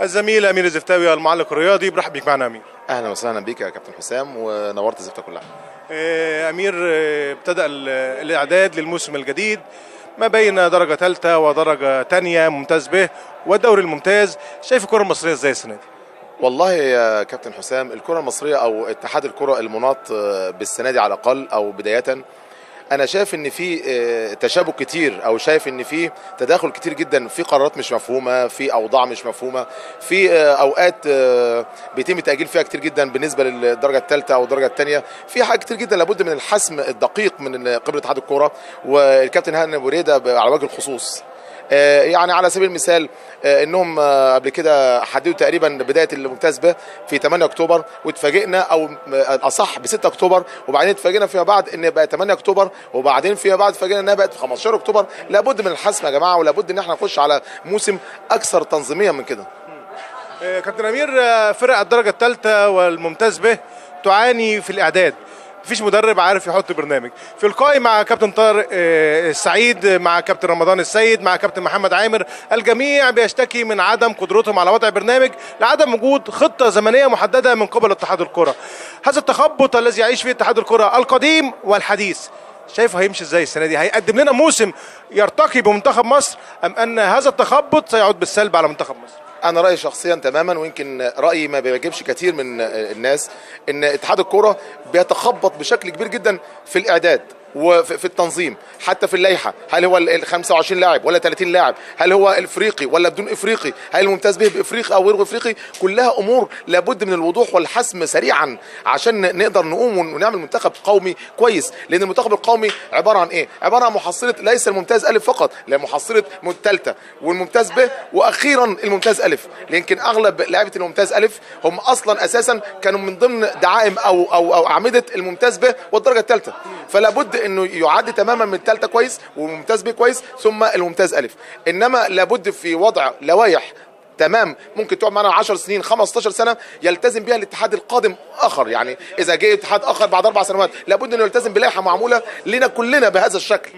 الزميل امير الزفتاوي المعلق الرياضي، برحب بيك معنا امير. اهلا وسهلا بيك يا كابتن حسام، ونورت الزفته كلها. امير، ابتدأ الاعداد للموسم الجديد ما بين درجه ثالثه ودرجه ثانيه ممتاز به والدوري الممتاز. شايف الكره المصريه ازاي السنه دي؟ والله يا كابتن حسام، الكره المصريه او اتحاد الكره المناط بالسنه دي على الاقل او بدايه، انا شايف ان في تشابك كتير، او شايف ان في تداخل كتير جدا، في قرارات مش مفهومه، في اوضاع مش مفهومه، في اوقات بيتم تاجيل فيها كتير جدا بالنسبه للدرجه الثالثه او الدرجه الثانيه. في حاجات كتير جدا لابد من الحسم الدقيق من قبل اتحاد الكره والكابتن هاني أبو ريدة على وجه الخصوص. يعني على سبيل المثال انهم قبل كده حددوا تقريبا بدايه الممتاز به في 8 اكتوبر، واتفاجئنا او الاصح ب 6 اكتوبر، وبعدين اتفاجئنا فيما بعد ان بقى 8 اكتوبر، وبعدين فيما بعد اتفاجئنا انها بقت 15 اكتوبر. لابد من الحسم يا جماعه، ولابد ان احنا نخش على موسم اكثر تنظيميا من كده. كابتن امير، فرق الدرجه الثالثه والممتاز به تعاني في الاعداد، مفيش مدرب عارف يحط برنامج. في القائمة مع كابتن طارق السعيد، مع كابتن رمضان السيد، مع كابتن محمد عامر، الجميع بيشتكي من عدم قدرتهم على وضع برنامج لعدم وجود خطة زمنية محددة من قبل اتحاد الكرة. هذا التخبط الذي يعيش فيه اتحاد الكرة القديم والحديث، شايفه هيمشي ازاي السنة دي؟ هيقدم لنا موسم يرتقي بمنتخب مصر، ام ان هذا التخبط سيعود بالسلب على منتخب مصر؟ انا رايي شخصيا تماما، ويمكن رايي ما بيعجبش كتير من الناس، ان اتحاد الكوره بيتخبط بشكل كبير جدا في الاعداد وفي التنظيم، حتى في اللائحه. هل هو ال 25 لاعب ولا 30 لاعب؟ هل هو الافريقي ولا بدون افريقي؟ هل الممتاز به بافريقي او غير افريقي؟ كلها امور لابد من الوضوح والحسم سريعا عشان نقدر نقوم ونعمل منتخب قومي كويس. لان المنتخب القومي عباره عن ايه؟ عباره عن محصله ليس الممتاز الف فقط، لا، محصله الثالثه والممتاز به واخيرا الممتاز الف. يمكن اغلب لاعيبه الممتاز الف هم اصلا اساسا كانوا من ضمن دعائم او اعمده الممتاز به والدرجه الثالثه، فلا بد انه يعد تماما من الثالثه كويس والممتاز به كويس ثم الممتاز الف. انما لابد في وضع لوائح تمام ممكن تقعد معنا 10 سنين 15 سنه يلتزم بها الاتحاد القادم اخر. يعني اذا جه اتحاد اخر بعد 4 سنوات لابد انه يلتزم بلائحه معموله لنا كلنا بهذا الشكل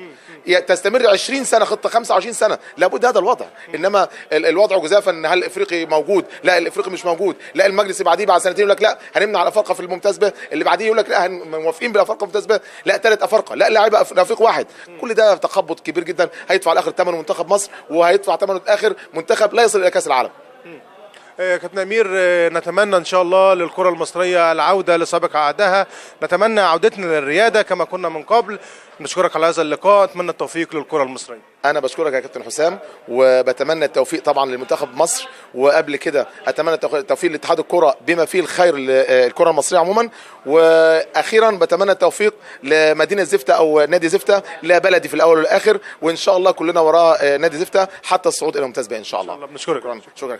تستمر 20 سنه، خطه 25 سنه، لابد هذا الوضع. انما الوضع جزافا ان هل الافريقي موجود؟ لا، الافريقي مش موجود. لا، المجلس اللي بعديه بعد سنتين يقول لك لا هنمنع الافارقه في الممتاز به، اللي بعديه يقول لك لا موافقين بالافارقه الممتاز به، لا 3 افارقه، لا لاعيبه افريق واحد. كل ده تخبط كبير جدا هيدفع الاخر ثمن منتخب مصر، وهيدفع ثمن الاخر منتخب لا يصل الى كاس العالم. كابتن امير، نتمنى ان شاء الله للكره المصريه العوده لسابق عهدها، نتمنى عودتنا للرياده كما كنا من قبل. نشكرك على هذا اللقاء، اتمنى التوفيق للكره المصريه. انا بشكرك يا كابتن حسام، وبتمنى التوفيق طبعا لمنتخب مصر، وقبل كده اتمنى التوفيق لاتحاد الكره بما فيه الخير للكره المصريه عموما، واخيرا بتمنى التوفيق لمدينه زفته او نادي زفته، لا بلدي في الاول والاخر، وان شاء الله كلنا وراء نادي زفته حتى الصعود الى الممتاز به ان شاء الله. بنشكرك. شكرا.